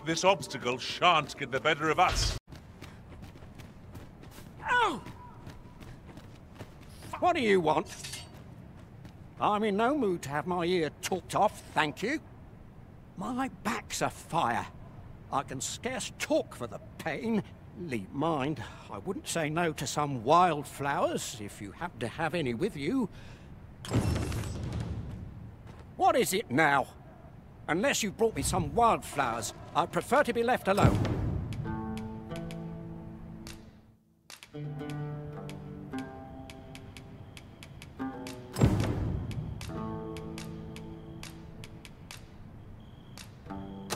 This obstacle shan't get the better of us. Ow! What do you want? I'm in no mood to have my ear talked off, thank you. My back's afire. I can scarce talk for the pain. Leave mind, I wouldn't say no to some wildflowers, if you happen to have any with you. What is it now? Unless you brought me some wildflowers, I'd prefer to be left alone.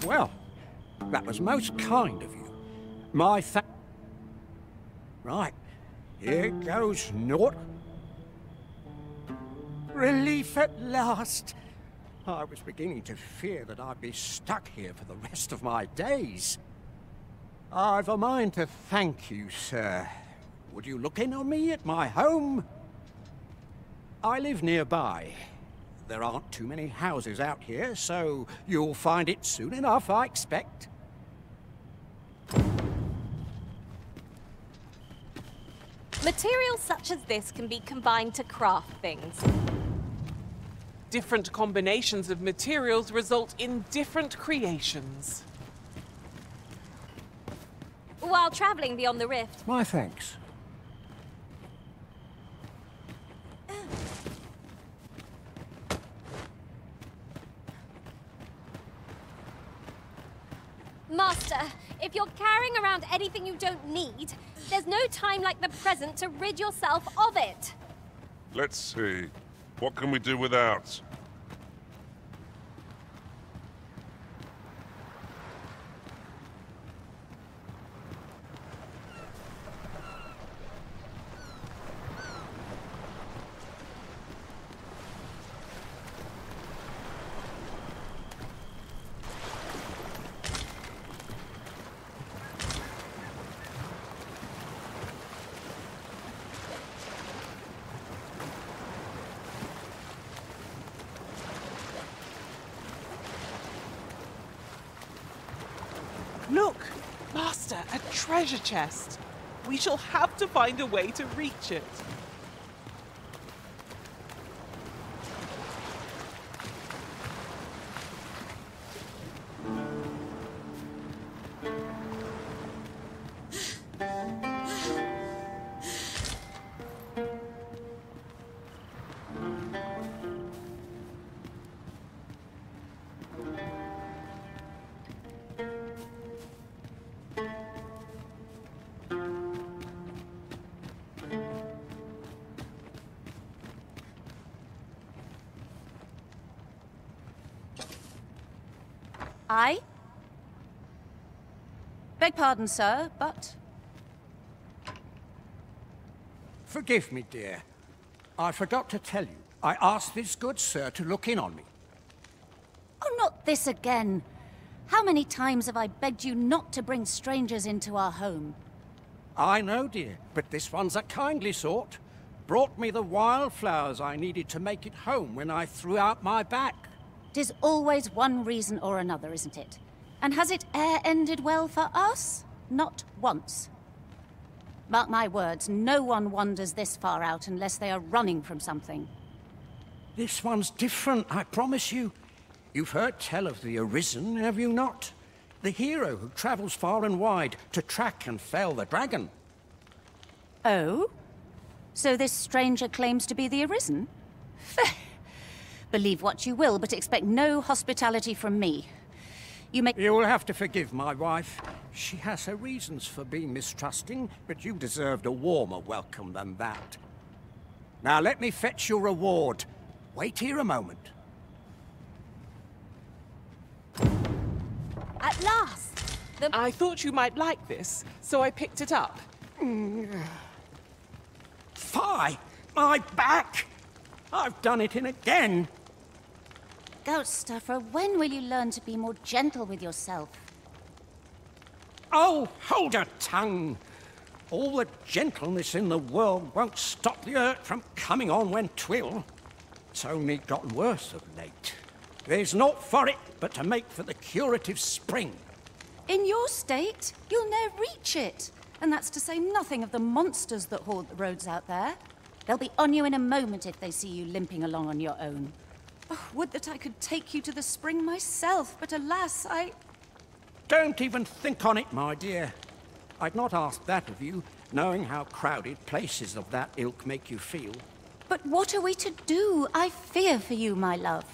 Well, that was most kind of you. Right, here goes naught. Relief at last. I was beginning to fear that I'd be stuck here for the rest of my days. I've a mind to thank you, sir. Would you look in on me at my home? I live nearby. There aren't too many houses out here, so you'll find it soon enough, I expect. Materials such as this can be combined to craft things. Different combinations of materials result in different creations. While traveling beyond the rift. My thanks. Master, if you're carrying around anything you don't need, there's no time like the present to rid yourself of it. Let's see. What can we do without? Look, Master, a treasure chest. We shall have to find a way to reach it. I? Beg pardon, sir, but... Forgive me, dear. I forgot to tell you. I asked this good sir to look in on me. Oh, not this again. How many times have I begged you not to bring strangers into our home? I know, dear, but this one's a kindly sort. Brought me the wildflowers I needed to make it home when I threw out my back. 'Tis always one reason or another, isn't it? And has it e'er ended well for us? Not once. Mark my words, no one wanders this far out unless they are running from something. This one's different, I promise you. You've heard tell of the Arisen, have you not? The hero who travels far and wide to track and fell the dragon. Oh? So this stranger claims to be the Arisen? Believe what you will, but expect no hospitality from me. You'll have to forgive my wife. She has her reasons for being mistrusting, but you deserved a warmer welcome than that. Now let me fetch your reward. Wait here a moment. At last! I thought you might like this, so I picked it up. Fie! My back! I've done it in again! Gout stuffer, when will you learn to be more gentle with yourself? Oh, hold your tongue! All the gentleness in the world won't stop the hurt from coming on when 'twill. It's only gotten worse of late. There's naught for it but to make for the curative spring. In your state, you'll ne'er reach it. And that's to say nothing of the monsters that haunt the roads out there. They'll be on you in a moment if they see you limping along on your own. Oh, would that I could take you to the spring myself, but alas, Don't even think on it, my dear. I'd not ask that of you, knowing how crowded places of that ilk make you feel. But what are we to do? I fear for you, my love.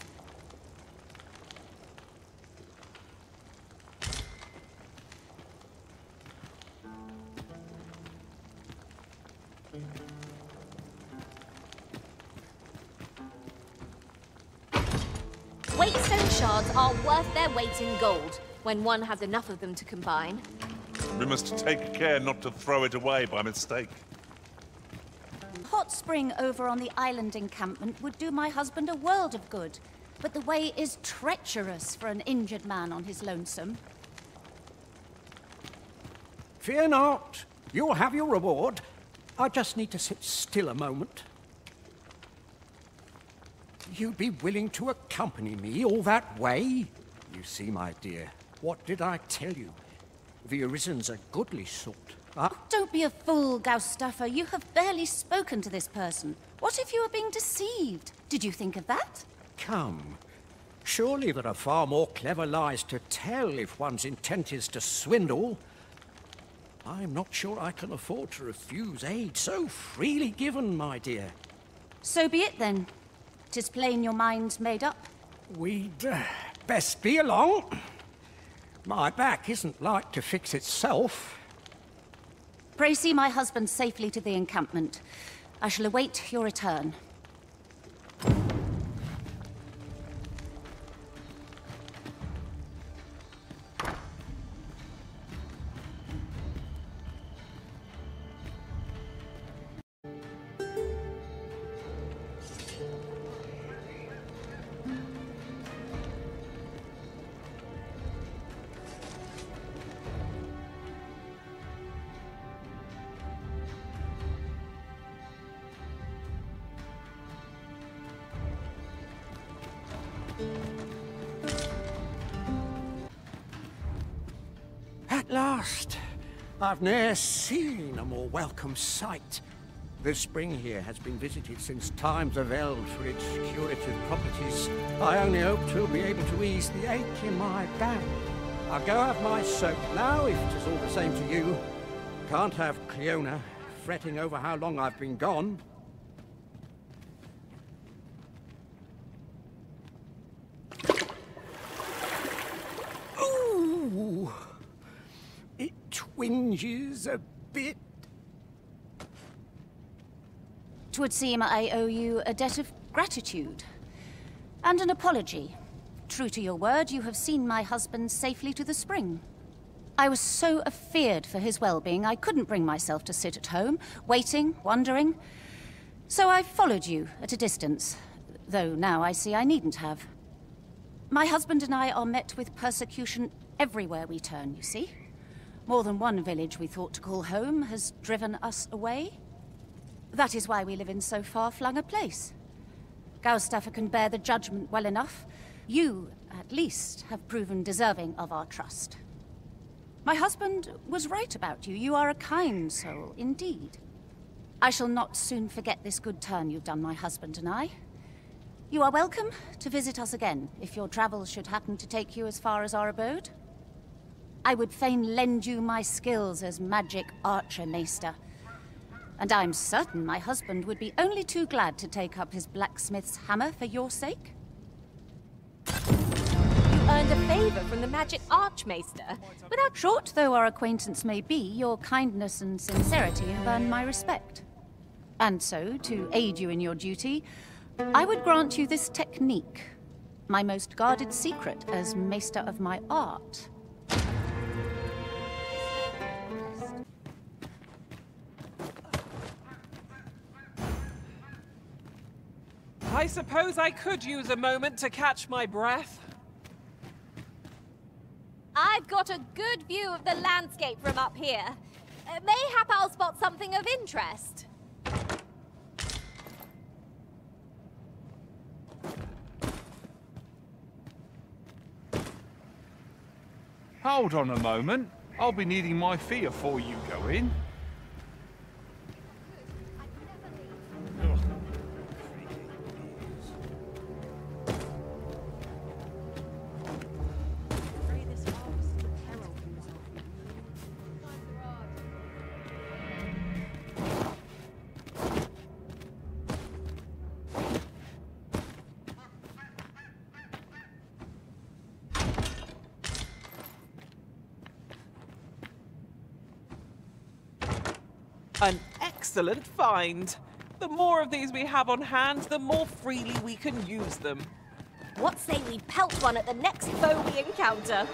Waystone shards are worth their weight in gold, when one has enough of them to combine. We must take care not to throw it away by mistake. Hot spring over on the island encampment would do my husband a world of good. But the way is treacherous for an injured man on his lonesome. Fear not. You'll have your reward. I just need to sit still a moment. You'd be willing to accompany me all that way? You see, my dear, what did I tell you? The Arisen's a goodly sort. Don't be a fool, Gaustaffer. You have barely spoken to this person. What if you were being deceived? Did you think of that? Come. Surely there are far more clever lies to tell if one's intent is to swindle. I'm not sure I can afford to refuse aid so freely given, my dear. So be it then. 'Tis plain your mind's made up. We'd best be along. My back isn't like to fix itself. Pray see my husband safely to the encampment. I shall await your return. At last! I've ne'er seen a more welcome sight. The spring here has been visited since times of eld for its curative properties. I only hope to be able to ease the ache in my back. I'll go have my soap now, if it is all the same to you. Can't have Cleona fretting over how long I've been gone. Ooh! It twinges a bit. 'Twould seem I owe you a debt of gratitude. And an apology. True to your word, you have seen my husband safely to the spring. I was so afeard for his well-being, I couldn't bring myself to sit at home, waiting, wondering. So I followed you at a distance, though now I see I needn't have. My husband and I are met with persecution everywhere we turn, you see. More than one village we thought to call home has driven us away. That is why we live in so far-flung a place. Gaustaffer can bear the judgment well enough. You, at least, have proven deserving of our trust. My husband was right about you. You are a kind soul, indeed. I shall not soon forget this good turn you've done my husband and I. You are welcome to visit us again, if your travels should happen to take you as far as our abode. I would fain lend you my skills as magic archer, Maester. And I'm certain my husband would be only too glad to take up his blacksmith's hammer for your sake. You earned a favor from the magic archmaester. Without short though our acquaintance may be, your kindness and sincerity have earned my respect. And so, to aid you in your duty, I would grant you this technique, my most guarded secret as Maester of my art. I suppose I could use a moment to catch my breath. I've got a good view of the landscape from up here. Mayhap I'll spot something of interest. Hold on a moment. I'll be needing my fee before you go in. An excellent find. The more of these we have on hand, the more freely we can use them. What say we pelt one at the next foe we encounter?